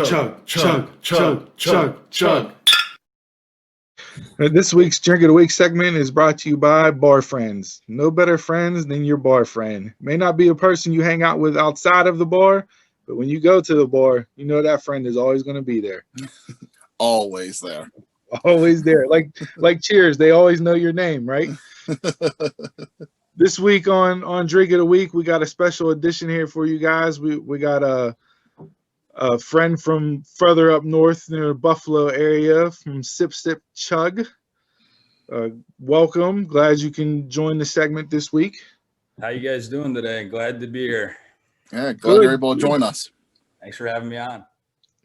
chug, chug, chug, chug, chug. This week's Drink of the Week segment is brought to you by Bar Friends. No better friends than your bar friend. May not be a person you hang out with outside of the bar, but when you go to the bar, you know that friend is always going to be there. Always there. Always there. Like Cheers, they always know your name, right? This week on Drink of the Week, we got a special edition here for you guys. We got a friend from further up north near the Buffalo area from Sip Sip Chug. Welcome. Glad you can join the segment this week. How you guys doing today? Glad to be here. Yeah, glad you're able to join us. Thanks for having me on.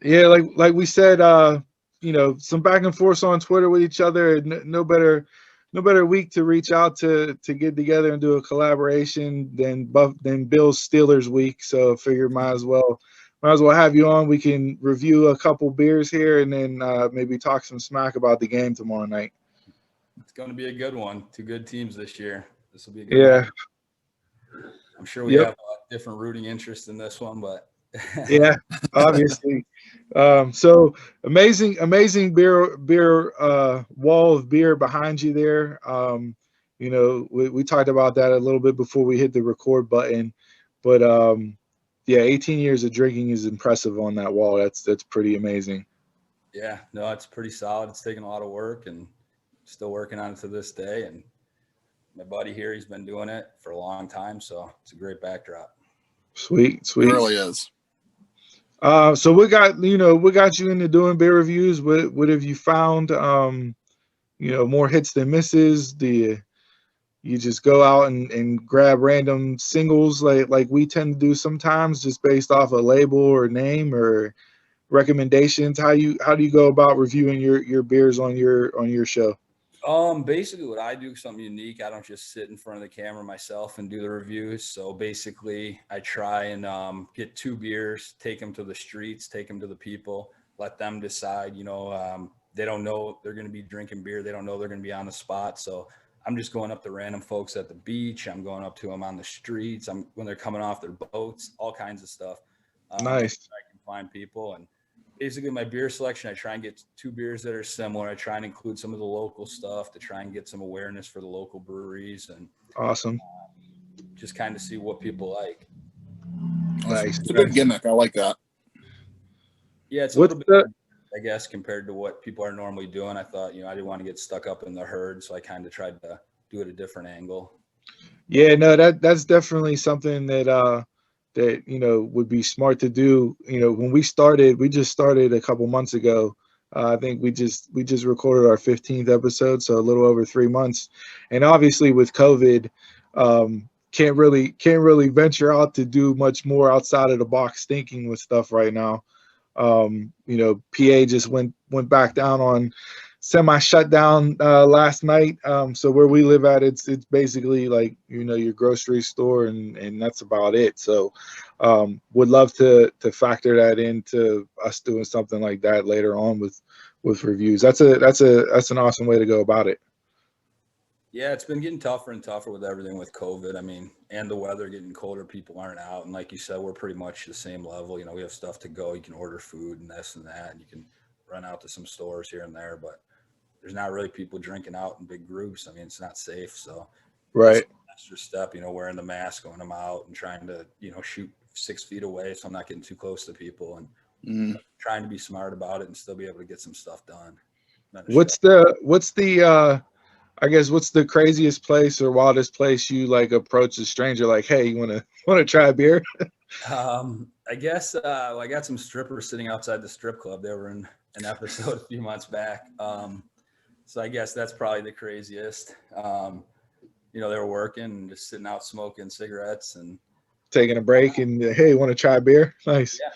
Yeah, like we said, some back and forth on Twitter with each other. No better week to reach out to get together and do a collaboration than Bill's Steelers week. So I figure might as well have you on. We can review a couple beers here and then maybe talk some smack about the game tomorrow night. It's going to be a good one. Two good teams this year. This will be a good one. I'm sure we have a different rooting interest in this one, but yeah, obviously. So amazing beer wall of beer behind you there. We talked about that a little bit before we hit the record button, but 18 years of drinking is impressive on that wall. That's pretty amazing. Yeah, no, it's pretty solid. It's taken a lot of work and still working on it to this day. And my buddy here, he's been doing it for a long time, so it's a great backdrop. Sweet. It really is. So we got you into doing beer reviews. What have you found? More hits than misses. Do you just go out and grab random singles like we tend to do sometimes, just based off a label or name or recommendations? How do you go about reviewing your beers on your show? Basically what I do is something unique. I don't just sit in front of the camera myself and do the reviews. So basically I try and get two beers, take them to the streets, take them to the people, let them decide. They don't know they're going to be drinking beer. They don't know they're going to be on the spot. So I'm just going up to random folks at the beach. I'm going up to them on the streets. When they're coming off their boats, all kinds of stuff. Nice. I can find people. And basically my beer selection, I try and get two beers that are similar. I try and include some of the local stuff to try and get some awareness for the local breweries and awesome. Just kind of see what people like. Nice. It's a good gimmick. I like that. Yeah, it's a little bit, I guess, compared to what people are normally doing. I thought, I didn't want to get stuck up in the herd, so I kind of tried to do it a different angle. Yeah, no, that's definitely something that would be smart to do. When we just started a couple months ago. I think we just recorded our 15th episode, so a little over 3 months. And obviously with COVID, can't really venture out to do much more outside of the box thinking with stuff right now. PA just went back down on semi-shutdown last night. So where we live at, it's basically like your grocery store and that's about it. So would love to factor that into us doing something like that later on with reviews. That's an awesome way to go about it. Yeah, it's been getting tougher and tougher with everything with COVID. And the weather getting colder, people aren't out. And like you said, we're pretty much the same level. We have stuff to go. You can order food and this and that. And you can run out to some stores here and there. But there's not really people drinking out in big groups. It's not safe. So right. Extra step, wearing the mask when I'm out and trying to, shoot 6 feet away so I'm not getting too close to people and trying to be smart about it and still be able to get some stuff done. What's the craziest place or wildest place you approach a stranger like, hey, you want to try a beer? I guess I got some strippers sitting outside the strip club. They were in an episode a few months back. So I guess that's probably the craziest. They were working and just sitting out smoking cigarettes and taking a break and hey, want to try a beer? Nice. Yeah.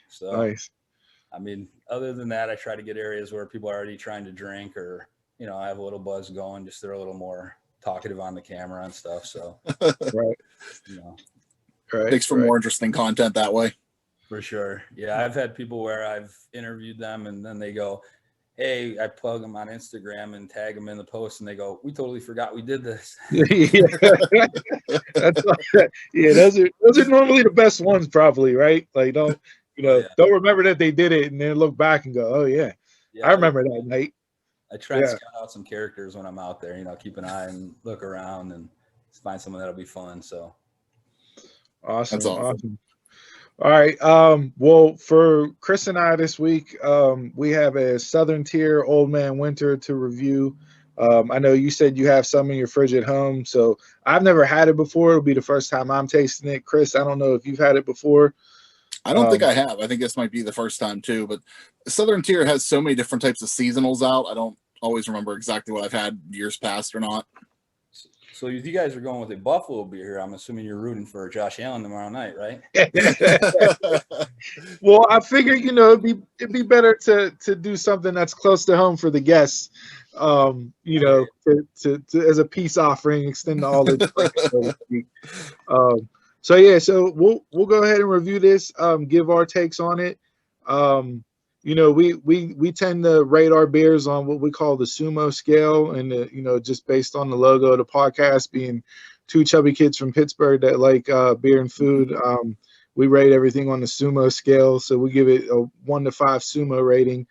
So nice. Other than that, I try to get areas where people are already trying to drink or, I have a little buzz going, just they're a little more talkative on the camera and stuff. So right. Right. Makes for more interesting content that way. For sure. Yeah. I've had people where I've interviewed them and then they go, hey, I plug them on Instagram and tag them in the post and they go, we totally forgot we did this. Those are normally the best ones probably, right? Like don't You know, yeah. don't remember that they did it and then look back and go, oh yeah, I remember that night. I try and scout out some characters when I'm out there. You know, keep an eye and look around and find someone that'll be fun. So awesome, That's awesome. All right. Well, for Chris and I this week, we have a Southern Tier Old Man Winter to review. I know you said you have some in your fridge at home, so I've never had it before. It'll be the first time I'm tasting it. Chris, I don't know if you've had it before. I don't think I have. I think this might be the first time too. But Southern Tier has so many different types of seasonals out. I don't always remember exactly what I've had years past or not. So if you guys are going with a Buffalo beer here, I'm assuming you're rooting for Josh Allen tomorrow night, right? Well, I figured, you know, it'd be better to do something that's close to home for the guests. You know, to as a peace offering, extend to all the drinks, so to speak. So yeah, so we'll go ahead and review this, give our takes on it. You know, we tend to rate our beers on what we call the sumo scale, and you know, just based on the logo of the podcast being two chubby kids from Pittsburgh that like beer and food. We rate everything on the sumo scale, so we give it a 1 to 5 sumo rating.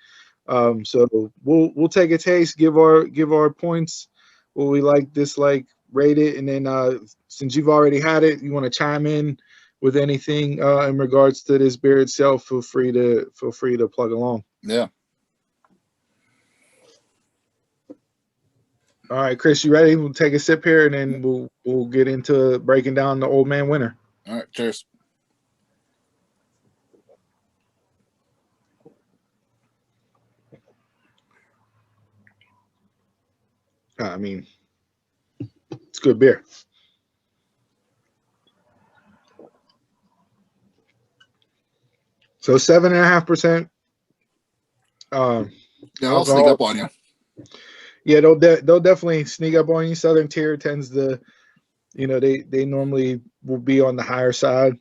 So we'll take a taste, give our points, what we like, dislike, rate it, and then since you've already had it, you want to chime in with anything in regards to this beer itself, feel free to plug along. Yeah. All right, Chris, you ready? We'll take a sip here, and then we'll get into breaking down the Old Man Winter. All right. Cheers. I mean, it's good beer. So 7.5%. Yeah, they'll sneak up on you. Yeah, they'll definitely sneak up on you. Southern Tier tends to, you know, they normally will be on the higher side,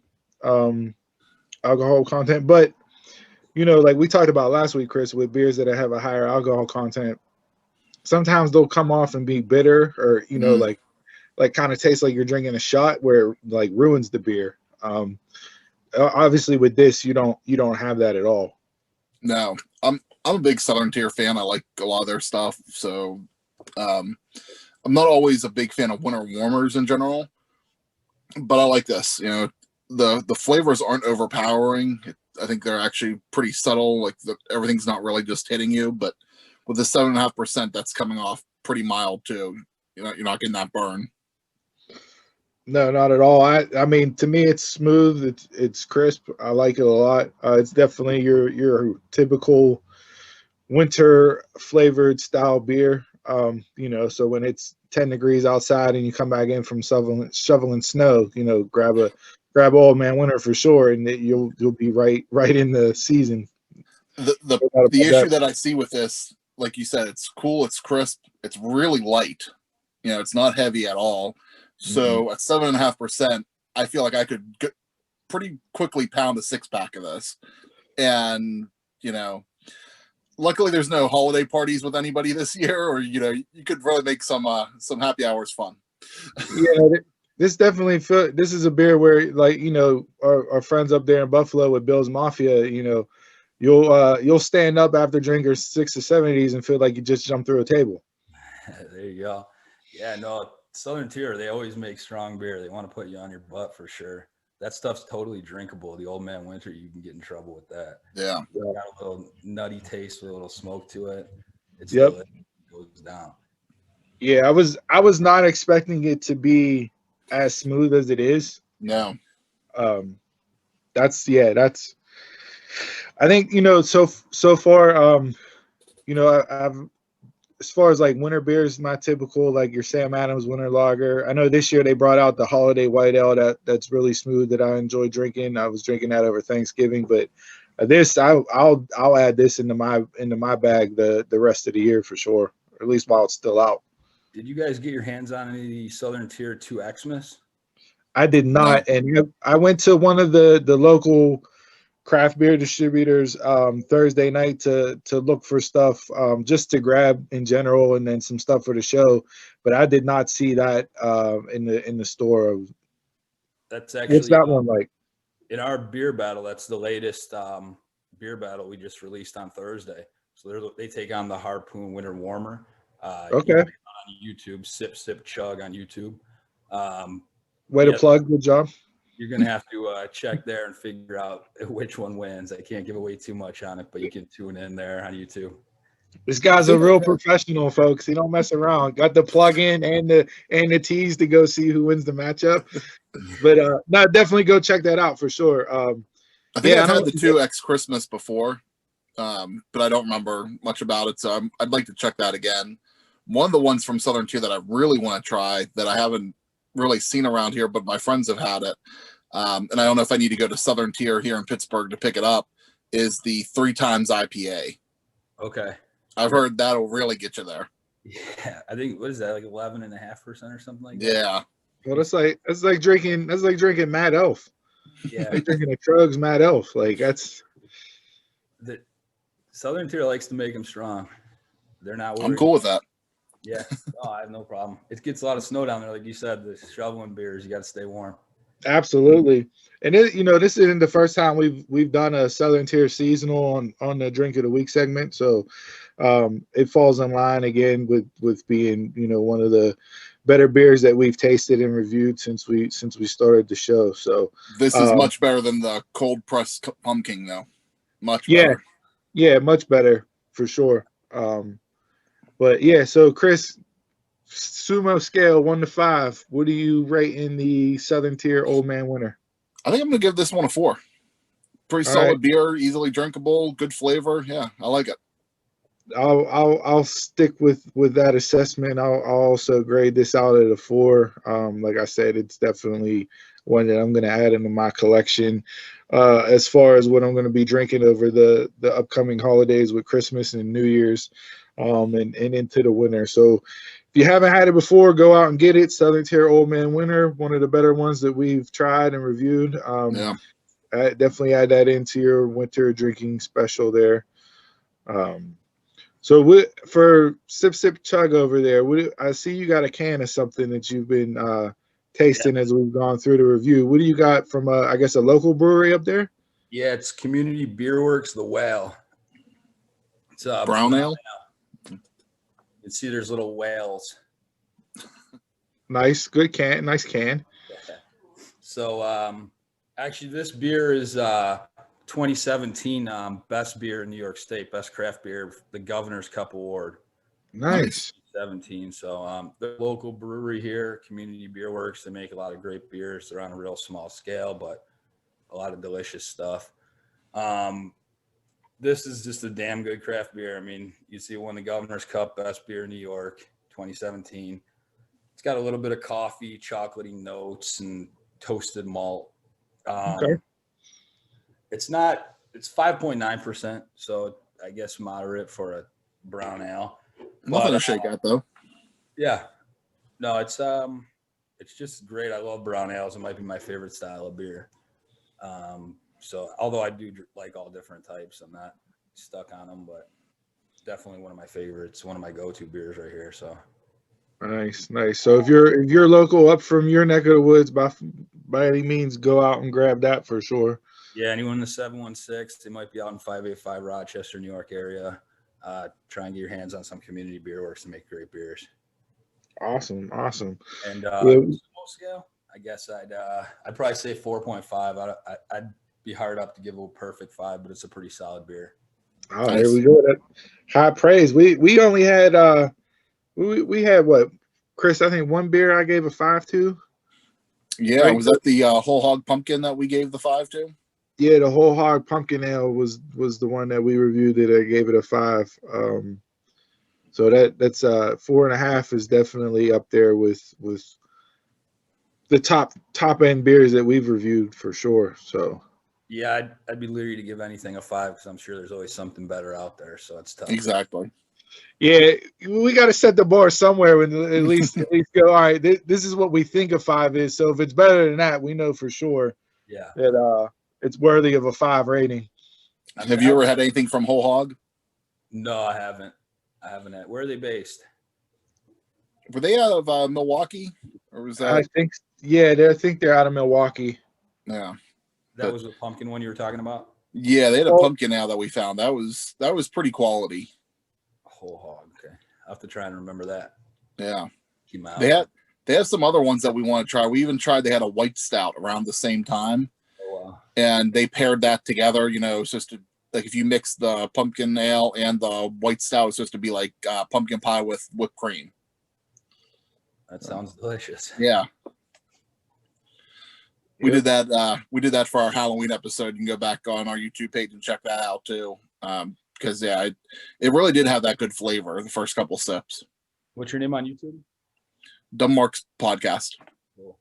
alcohol content. But you know, like we talked about last week, Chris, with beers that have a higher alcohol content, sometimes they'll come off and be bitter, or you know, like kind of taste like you're drinking a shot, where like ruins the beer. Obviously, with this, you don't have that at all. No, I'm a big Southern Tier fan. I like a lot of their stuff. So I'm not always a big fan of winter warmers in general, but I like this. You know, the flavors aren't overpowering. I think they're actually pretty subtle. Like everything's not really just hitting you, but with the 7.5%, that's coming off pretty mild too. You're not getting that burn. No, not at all. I mean, to me, it's smooth. It's crisp. I like it a lot. It's definitely your typical winter flavored style beer. You know, so when it's 10 degrees outside and you come back in from shoveling snow, you know, grab Old Man Winter for sure, and you'll be right in the season. The issue that I see with this, like you said, it's cool, it's crisp, it's really light. You know, it's not heavy at all. So at 7.5%, I feel like I could pretty quickly pound a 6-pack of this. And, you know, luckily there's no holiday parties with anybody this year, or, you know, you could really make some happy hours fun. Yeah, this definitely this is a beer where, like, you know, our friends up there in Buffalo with Bill's Mafia, you know, you'll stand up after drinking 6 or 7 of these and feel like you just jumped through a table. There you go. Yeah, no, Southern Tier, they always make strong beer. They want to put you on your butt for sure. That stuff's totally drinkable. The Old Man Winter, you can get in trouble with that. Yeah. Got a little nutty taste with a little smoke to it. It goes down. Yeah, I was not expecting it to be as smooth as it is. No. That's I think, you know, so far, you know, I've as far as like winter beers, my typical, like your Sam Adams winter lager. I know this year they brought out the holiday white ale that's really smooth that I enjoy drinking. I was drinking that over Thanksgiving, but this I'll add this into my bag the rest of the year for sure, or at least while it's still out. Did you guys get your hands on any of the Southern Tier 2 Xmas? I did not, and I went to one of the local craft beer distributors Thursday night to look for stuff just to grab in general, and then some stuff for the show. But I did not see that in the store. That's actually what's that one like? In our beer battle, that's the latest beer battle we just released on Thursday. So they take on the Harpoon Winter Warmer. You Okay. can check it out on YouTube, Sip Sip Chug on YouTube. Way to Yeah, plug. Good job. you're gonna have to check there and figure out which one wins. I can't give away too much on it, but you can tune in there on YouTube. This guy's a real professional, folks. He don't mess around. Got the plug-in and the tease to go see who wins the matchup. But no, definitely go check that out for sure. I think I've had the 2X Christmas before, but I don't remember much about it, so I'd like to check that again. One of the ones from Southern Tier that I really want to try that I haven't really seen around here, but my friends have had it, and I don't know if I need to go to Southern Tier here in Pittsburgh to pick it up, is the 3 times IPA. Okay. I've heard that'll really get you there. Yeah, I think what is that, like 11.5% or something like that? Yeah. Well, that's like drinking Mad Elf. Yeah. Like drinking a Trug's Mad Elf. Like that's The Southern Tier likes to make them strong. They're not worried. I'm cool with that. Yeah. Oh, I have no problem. It gets a lot of snow down there, like you said. The shoveling beers, you got to stay warm. absolutely. And this isn't the first time we've done a Southern Tier seasonal on the Drink of the Week segment. So it falls in line again with being one of the better beers that we've tasted and reviewed since we started the show. So this is much better than the cold pressed pumpkin, though. Much yeah, better. yeah, much better for sure. But yeah, so Chris, sumo scale 1 to 5, what do you rate in the Southern Tier Old Man Winter? I think I'm gonna give this one a 4. Pretty solid beer, easily drinkable, good flavor. Yeah, I like it. I'll stick with that assessment. I'll also grade this out at a 4. Like I said, it's definitely one that I'm going to add into my collection. As far as what I'm going to be drinking over the upcoming holidays with Christmas and New Year's, and into the winter. So if you haven't had it before, go out and get it. Southern Tier Old Man Winter, one of the better ones that we've tried and reviewed. Yeah. I definitely add that into your winter drinking special there. So for Sip Sip Chug over there, I see you got a can of something that you've been tasting as we've gone through the review. What do you got from, I guess, a local brewery up there? Yeah, it's Community Beer Works, The Whale. It's Brown ale. You can see there's little whales. Nice, good can, nice can. Yeah. So actually, this beer is 2017 best beer in New York State, best craft beer, the Governor's Cup Award. Nice. 17. So the local brewery here, Community Beer Works, they make a lot of great beers. They're on a real small scale, but a lot of delicious stuff. This is just a damn good craft beer. I mean, you see, won the Governor's Cup best beer in New York 2017. It's got a little bit of coffee, chocolatey notes, and toasted malt. Okay. It's 5.9%, so I guess moderate for a brown ale. Nothing to shake at, though. Yeah. No, it's just great. I love brown ales. It might be my favorite style of beer. So although I do like all different types, I'm not stuck on them, but definitely one of my favorites, one of my go-to beers right here. So nice. So if you're local up from your neck of the woods, by any means, go out and grab that for sure. Yeah, anyone in the 716, they might be out in 585 Rochester, New York area. Try and get your hands on some Community Beer Works to make great beers. Awesome. And small scale, I guess I'd probably say 4.5. I'd be hard up to give a perfect 5, but it's a pretty solid beer. Oh, nice. There we go. That high praise. We only had we had what, Chris? I think one beer I gave a 5 to. Yeah, right? Was that the whole hog pumpkin that we gave the 5 to? Yeah, the whole hog pumpkin ale was the one that we reviewed that I gave it a 5. So that's 4.5 is definitely up there with the top end beers that we've reviewed for sure. So yeah, I'd be leery to give anything a 5 because I'm sure there's always something better out there. So it's tough. Exactly. Yeah, we got to set the bar somewhere and at least go, all right, this is what we think a 5 is. So if it's better than that, we know for sure that it's worthy of a 5 rating. Have you ever had anything from Whole Hog? No, I haven't. Where are they based? Were they out of Milwaukee, or was that? I think they're out of Milwaukee. Yeah. That was the pumpkin one you were talking about? Yeah, they had a pumpkin ale that we found. That was pretty quality. Whole hog. Okay. I'll have to try and remember that. Yeah. Keep my eye on. They have some other ones that we want to try. We even tried, they had a white stout around the same time. Oh, wow. And they paired that together, you know, it's just to, like if you mix the pumpkin ale and the white stout, it's supposed to be like pumpkin pie with whipped cream. That sounds delicious. Yeah. We did that for our Halloween episode. You can go back on our YouTube page and check that out too. Because it really did have that good flavor the first couple steps. What's your name on YouTube? Mark's podcast. Cool.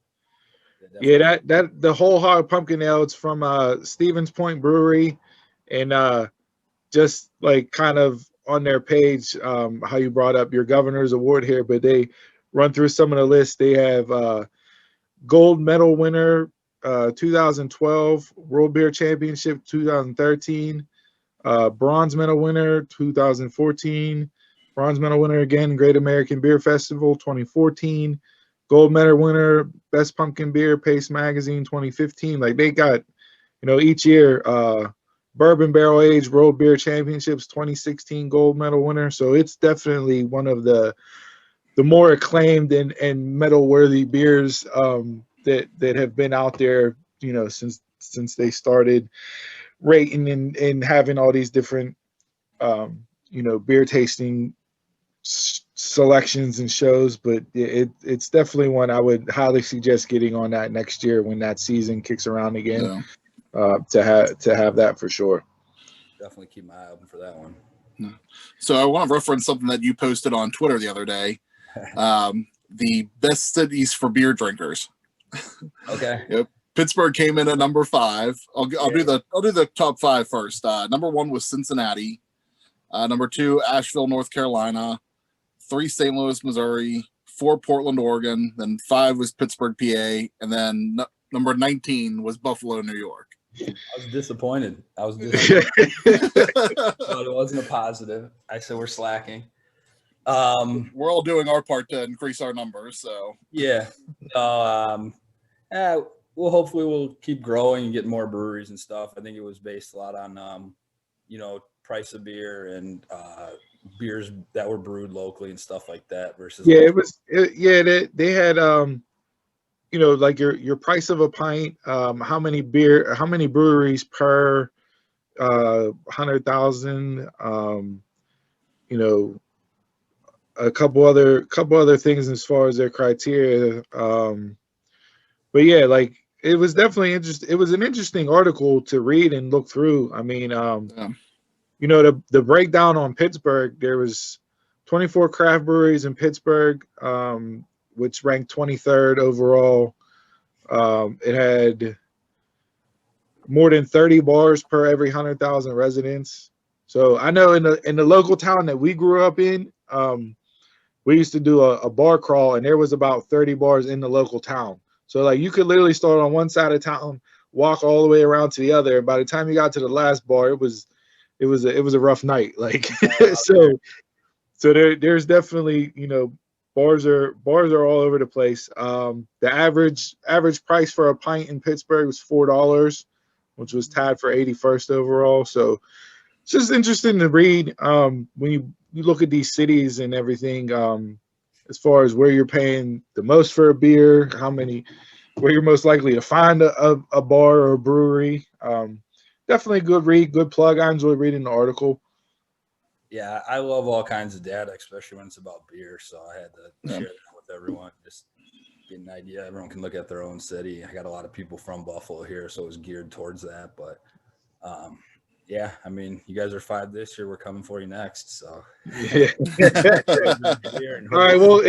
Yeah, that the whole hog pumpkin ale, it's from Stevens Point Brewery, and just like kind of on their page, how you brought up your governor's award here, but they run through some of the lists. They have gold medal winner 2012, World Beer Championship 2013, bronze medal winner 2014, bronze medal winner again, Great American Beer Festival 2014, gold medal winner, Best Pumpkin Beer, Pace Magazine 2015. Like they got, you know, each year, Bourbon Barrel Aged World Beer Championships 2016 gold medal winner. So it's definitely one of the more acclaimed and medal worthy beers that have been out there, you know, since they started rating and having all these different you know, beer tasting selections and shows. But it's definitely one I would highly suggest getting on that next year when that season kicks around again. To have that for sure. Definitely keep my eye open for that one. So I want to reference something that you posted on Twitter the other day. The best cities for beer drinkers. Okay. Yep. Pittsburgh came in at number 5. I'll do the top 5 first. Number 1 was Cincinnati. Number 2, Asheville, North Carolina. 3, St. Louis, Missouri. 4, Portland, Oregon. Then 5 was Pittsburgh, PA, and then number 19 was Buffalo, New York. I was disappointed. Thought it wasn't a positive. I said we're slacking. We're all doing our part to increase our numbers. So yeah. Well, hopefully we'll keep growing and get more breweries and stuff. I think it was based a lot on, you know, price of beer and beers that were brewed locally and stuff like that. Versus they had you know, like your price of a pint, how many breweries per 100,000, you know, a couple other things as far as their criteria. But yeah, like it was definitely interesting. It was an interesting article to read and look through. I mean, you know, the breakdown on Pittsburgh, there was 24 craft breweries in Pittsburgh, which ranked 23rd overall. It had more than 30 bars per every 100,000 residents. So I know in the local town that we grew up in, we used to do a bar crawl, and there was about 30 bars in the local town. So like you could literally start on one side of town, walk all the way around to the other. And by the time you got to the last bar, it was a rough night. Like so there's definitely, you know, bars are all over the place. The average price for a pint in Pittsburgh was $4, which was tied for 81st overall. So it's just interesting to read when you look at these cities and everything, as far as where you're paying the most for a beer, where you're most likely to find a bar or a brewery. Definitely a good read, good plug. I enjoyed reading the article. Yeah, I love all kinds of data, especially when it's about beer. So I had to share that with everyone, just get an idea. Everyone can look at their own city. I got a lot of people from Buffalo here, so it was geared towards that. But yeah, I mean, you guys are 5 this year. We're coming for you next. So yeah. All right. Well,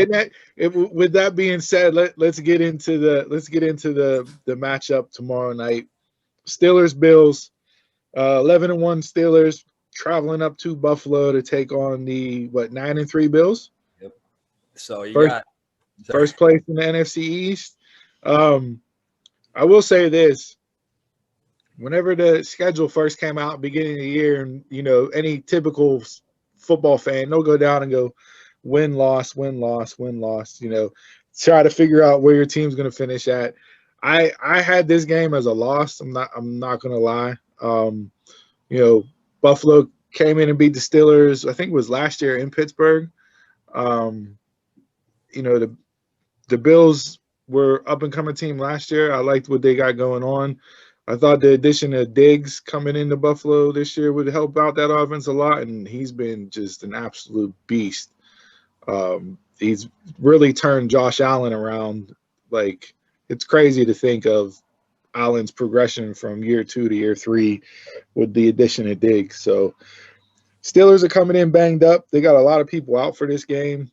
with that being said, let's get into the matchup tomorrow night. Steelers Bills, 11-1 Steelers traveling up to Buffalo to take on the 9-3 Bills. Yep. So you got first place in the NFC East. I will say this. Whenever the schedule first came out beginning of the year, and you know, any typical football fan, they'll go down and go win, loss, you know, try to figure out where your team's going to finish at. I had this game as a loss. I'm not gonna lie. You know, Buffalo came in and beat the Steelers. I think it was last year in Pittsburgh. Um, you know, the Bills were up and coming team last year. I liked what they got going on. I thought the addition of Diggs coming into Buffalo this year would help out that offense a lot, and he's been just an absolute beast. He's really turned Josh Allen around. Like, it's crazy to think of Allen's progression from year 2 to year 3 with the addition of Diggs. So Steelers are coming in banged up. They got a lot of people out for this game,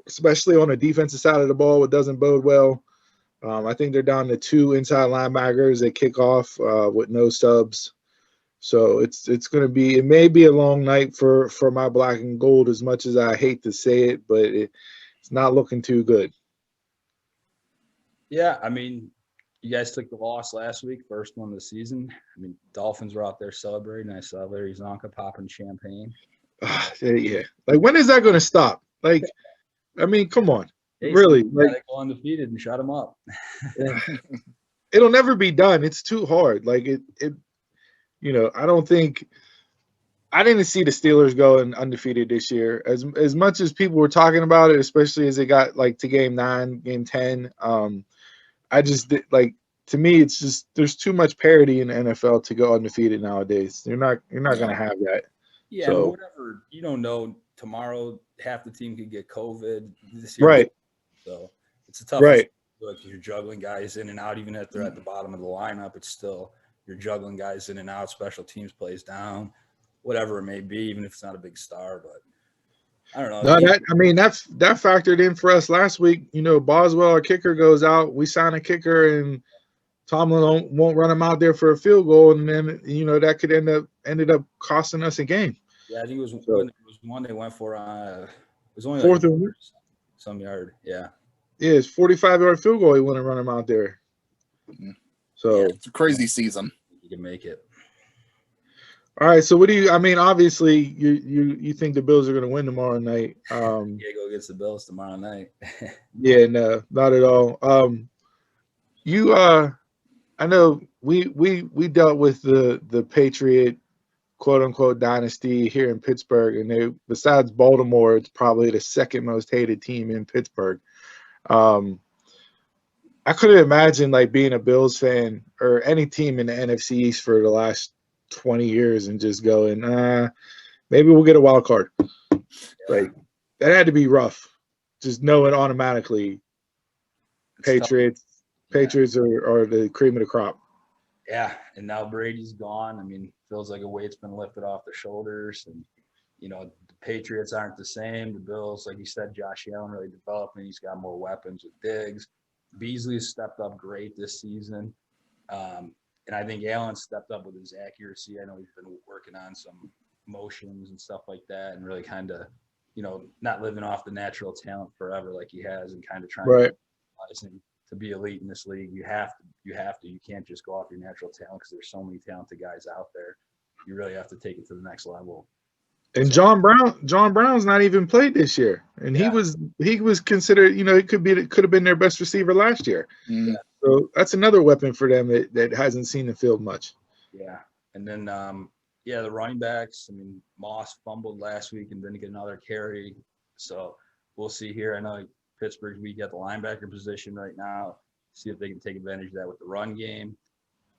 especially on the defensive side of the ball. It doesn't bode well. I think they're down to 2 inside linebackers at kickoff with no subs. So it's going to be, it may be a long night for my black and gold, as much as I hate to say it, but it's not looking too good. Yeah, I mean, you guys took the loss last week, first one of the season. I mean, Dolphins were out there celebrating. I saw Larry Zonka popping champagne. Yeah. Like, when is that going to stop? Like, I mean, come on. Hey, Really? Like, Like, go undefeated and shut them up. it'll never be done. It's too hard. Like, you know, I didn't see the Steelers going undefeated this year. As much as people were talking about it, especially as it got like to game 9, game 10. I just like, to me, it's just, there's too much parity in the NFL to go undefeated nowadays. You're not gonna have that. Yeah, So, and whatever, you don't know, tomorrow half the team could get COVID. This year, right, so it's a tough. right. Look, you're juggling guys in and out, even if they're at the bottom of the lineup. It's still, you're juggling guys in and out. Special teams plays down, whatever it may be, even if it's not a big star. But I don't know. No, that factored in for us last week. You know, Boswell, our kicker, goes out. We sign a kicker, and Tomlin won't run him out there for a field goal, and then, you know, that could ended up costing us a game. Yeah, I think it was one they went for. It was only Fourth like and some yard. Yeah. Yeah, it's 45-yard field goal. He wouldn't run him out there. So, yeah, it's a crazy season. You can make it. all right. So, what do you? I mean, obviously, you think the Bills are going to win tomorrow night? Diego against the Bills tomorrow night. Yeah, no, not at all. I know we dealt with the Patriot, quote unquote, dynasty here in Pittsburgh, and they, besides Baltimore, it's probably the second most hated team in Pittsburgh. I couldn't imagine like being a Bills fan or any team in the NFC East for the last 20 years and just going, maybe we'll get a wild card. Like, that had to be rough. Just knowing automatically Patriots are the cream of the crop. Yeah, and now Brady's gone. I mean, feels like a weight's been lifted off their shoulders, and you know, the Patriots aren't the same. The Bills, like you said, Josh Allen really developed, and he's got more weapons with Diggs. Beasley stepped up great this season, and I think Allen stepped up with his accuracy. I know he's been working on some motions and stuff like that, and really kind of, you know, not living off the natural talent forever like he has, and kind of trying to be elite in this league. You have to. You can't just go off your natural talent, because there's so many talented guys out there. You really have to take it to the next level. And John Brown's not even played this year, and he was considered, you know, it could have been their best receiver last year. Mm. So that's another weapon for them that hasn't seen the field much. Yeah, and then the running backs. I mean, Moss fumbled last week and didn't get another carry, so we'll see here. I know Pittsburgh's weak at the linebacker position right now. See if they can take advantage of that with the run game.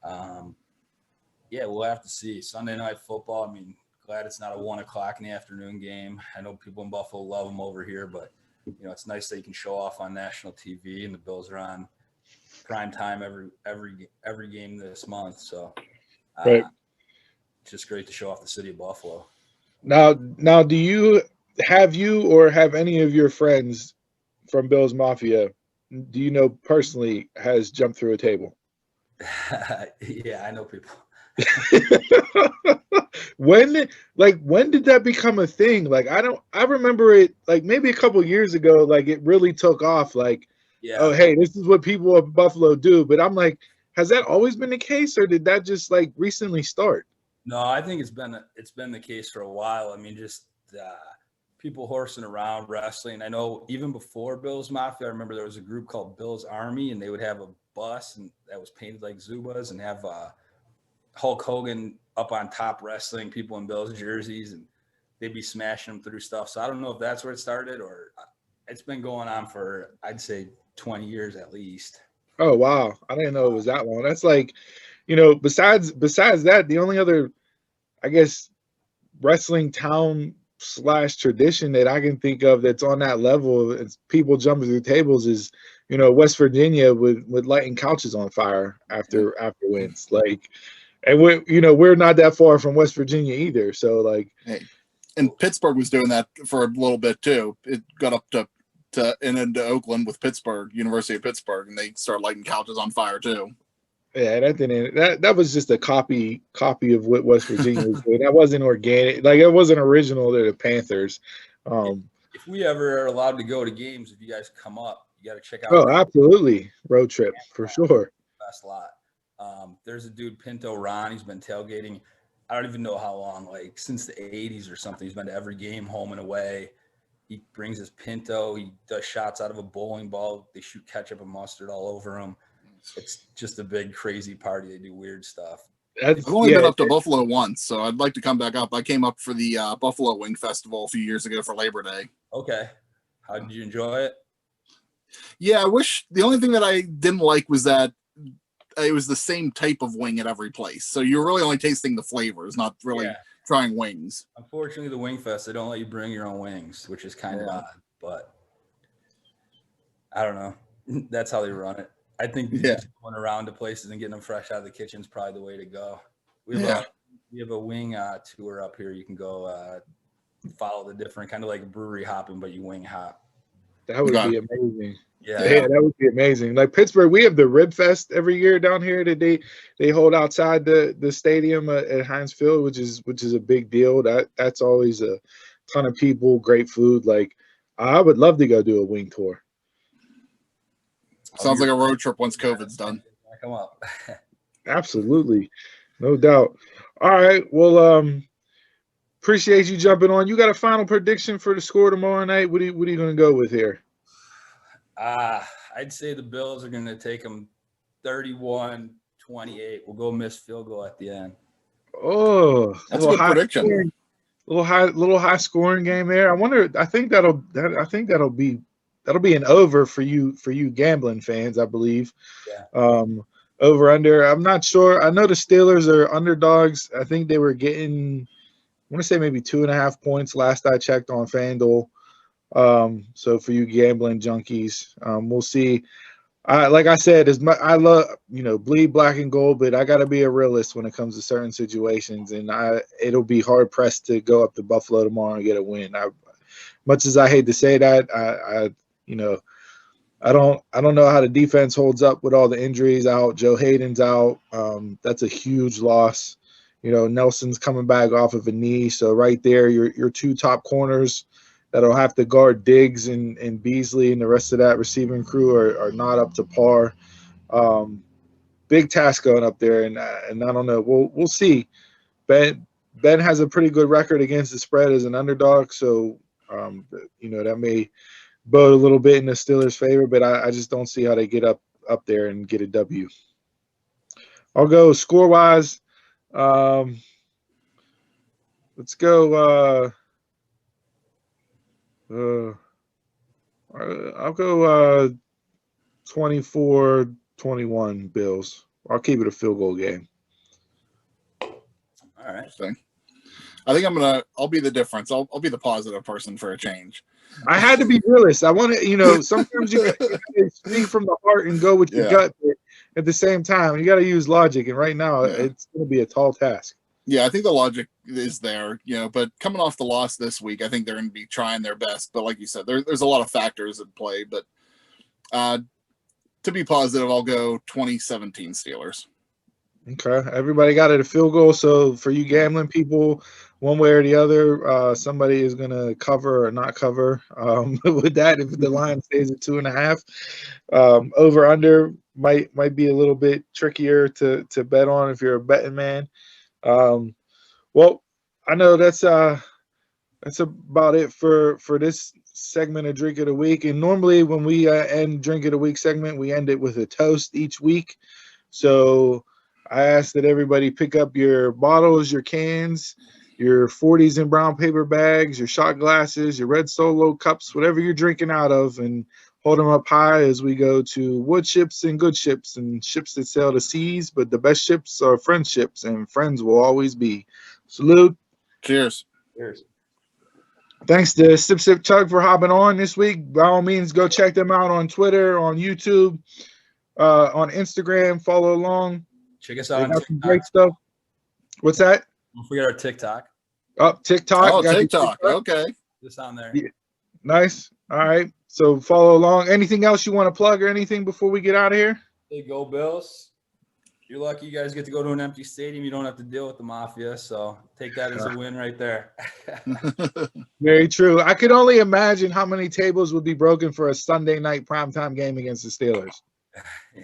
Yeah, we'll have to see. Sunday Night Football. I mean, glad it's not a 1:00 in the afternoon game. I know people in Buffalo love them over here, but you know, it's nice that you can show off on national TV, and the Bills are on prime time every game this month. So Right. It's just great to show off the city of Buffalo. Now, do you or have any of your friends from Bills Mafia, do you know personally, has jumped through a table? Yeah, I know people. When did that become a thing? Like, I remember it like maybe a couple years ago, like it really took off, like, Yeah. oh, hey, this is what people of Buffalo do. But I'm like, has that always been the case, or did that just like recently start? No, I think it's been the case for a while. I mean, just people horsing around, wrestling. I know even before Bills Mafia, I remember there was a group called Bills Army, and they would have bus and that was painted like Zubas and have Hulk Hogan up on top wrestling people in Bills jerseys, and they'd be smashing them through stuff. So I don't know if that's where it started, or it's been going on for, I'd say, 20 years at least. Oh wow, I didn't know it was that long. That's like, you know, besides that, the only other, I guess, wrestling town / tradition that I can think of that's on that level, it's people jumping through tables, is, you know, West Virginia with lighting couches on fire after wins. Like, and we're not that far from West Virginia either. So like, Hey, and Pittsburgh was doing that for a little bit too. It got up to and into Oakland with Pittsburgh, University of Pittsburgh, and they started lighting couches on fire too. yeah, that was just a copy of what West Virginia was doing. That wasn't organic. Like, it wasn't original to the Panthers. If we ever are allowed to go to games, if you guys come up, you got to check out. Oh, absolutely, road trip for sure. Best lot. There's a dude, Pinto Ron. He's been tailgating. I don't even know how long, like since the 80s or something. He's been to every game, home and away. He brings his Pinto. He does shots out of a bowling ball. They shoot ketchup and mustard all over him. It's just a big, crazy party. They do weird stuff. I've only been up to Buffalo once, so I'd like to come back up. I came up for the Buffalo Wing Festival a few years ago for Labor Day. Okay. How did you enjoy it? Yeah, I wish the only thing that I didn't like was that it was the same type of wing at every place. So you're really only tasting the flavors, not really trying wings. Unfortunately, the Wing Fest, they don't let you bring your own wings, which is kind of odd, but I don't know. That's how they run it. I think just going around to places and getting them fresh out of the kitchen is probably the way to go. We have a wing tour up here. You can go follow the different, kind of like brewery hopping, but you wing hop. That would be amazing. Yeah, that would be amazing. Like Pittsburgh, we have the Rib Fest every year down here that they hold outside the stadium at Heinz Field, which is a big deal. That's always a ton of people, great food. Like, I would love to go do a wing tour. Sounds like a road trip once COVID's done. Come up. Absolutely, no doubt. All right, well, appreciate you jumping on. You got a final prediction for the score tomorrow night? What are you going to go with here? I'd say the Bills are going to take them 31-28. We'll go miss field goal at the end. Oh, that's a good prediction. Little high scoring game there. I wonder. I think that'll be an over for you gambling fans, I believe. Yeah. Over under. I'm not sure. I know the Steelers are underdogs. I think they were getting, I want to say maybe 2.5 points last I checked on FanDuel. So for you gambling junkies, we'll see. Like I said, I love, bleed black and gold, but I got to be a realist when it comes to certain situations, and it'll be hard pressed to go up to Buffalo tomorrow and get a win. Much as I hate to say that, I don't know how the defense holds up with all the injuries out. Joe Hayden's out. That's a huge loss. Nelson's coming back off of a knee, so right there, your two top corners that'll have to guard Diggs and Beasley and the rest of that receiving crew are not up to par. Big task going up there, and I don't know. We'll see. Ben has a pretty good record against the spread as an underdog, so that may bode a little bit in the Steelers' favor, but I just don't see how they get up there and get a W. I'll go score-wise. Let's go. I'll go 24-21 Bills. I'll keep it a field goal game. All right. I think I'll be the difference. I'll be the positive person for a change. I had to be realist. I want to, sometimes you gotta speak from the heart and go with your gut, but at the same time, you got to use logic. And right now, it's going to be a tall task. Yeah, I think the logic is there, but coming off the loss this week, I think they're going to be trying their best. But like you said, there's a lot of factors at play. But to be positive, I'll go 2017 Steelers. Okay. Everybody got it a field goal. So for you gambling people, one way or the other, somebody is going to cover or not cover. With that, if the line stays at 2.5, over under might be a little bit trickier to bet on if you're a betting man. Well, I know that's that's about it for this segment of Drink of the Week. And normally when we end Drink of the Week segment, we end it with a toast each week. So I ask that everybody pick up your bottles, your cans, your 40s in brown paper bags, your shot glasses, your red Solo cups, whatever you're drinking out of, and hold them up high as we go to wood ships and good ships and ships that sail the seas. But the best ships are friendships, and friends will always be. Salute. Cheers. Cheers. Thanks to Sip Sip Chug for hopping on this week. By all means, go check them out on Twitter, on YouTube, on Instagram. Follow along. Check us They out on got some TikTok. great stuff. What's that? Don't forget our TikTok. Oh, TikTok. Oh, Got your TikTok. Okay. Just on there. Yeah. Nice. All right. So follow along. Anything else you want to plug or anything before we get out of here? Hey, go Bills. You're lucky you guys get to go to an empty stadium. You don't have to deal with the mafia. So take that as a win right there. Very true. I could only imagine how many tables would be broken for a Sunday night primetime game against the Steelers.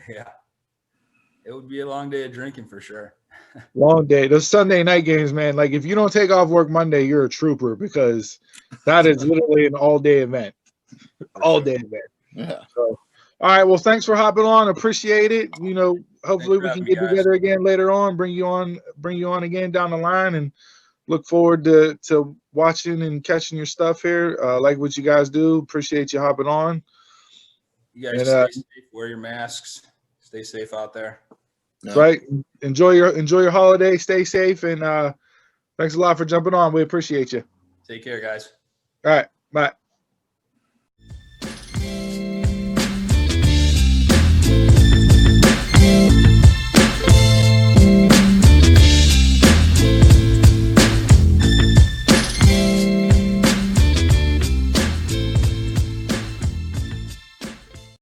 Yeah. It would be a long day of drinking for sure. Long day. Those Sunday night games, man. Like if you don't take off work Monday, you're a trooper because that is literally an all-day event. All-day event. Yeah. So, all right. Well, thanks for hopping on. Appreciate it. You know, hopefully we can get together again later on. Bring you on again down the line, and look forward to watching and catching your stuff here. Like what you guys do. Appreciate you hopping on. You guys stay safe. Wear your masks. Stay safe out there. Yeah. Right. Enjoy your holiday. Stay safe, and thanks a lot for jumping on. We appreciate you. Take care, guys. All right. Bye.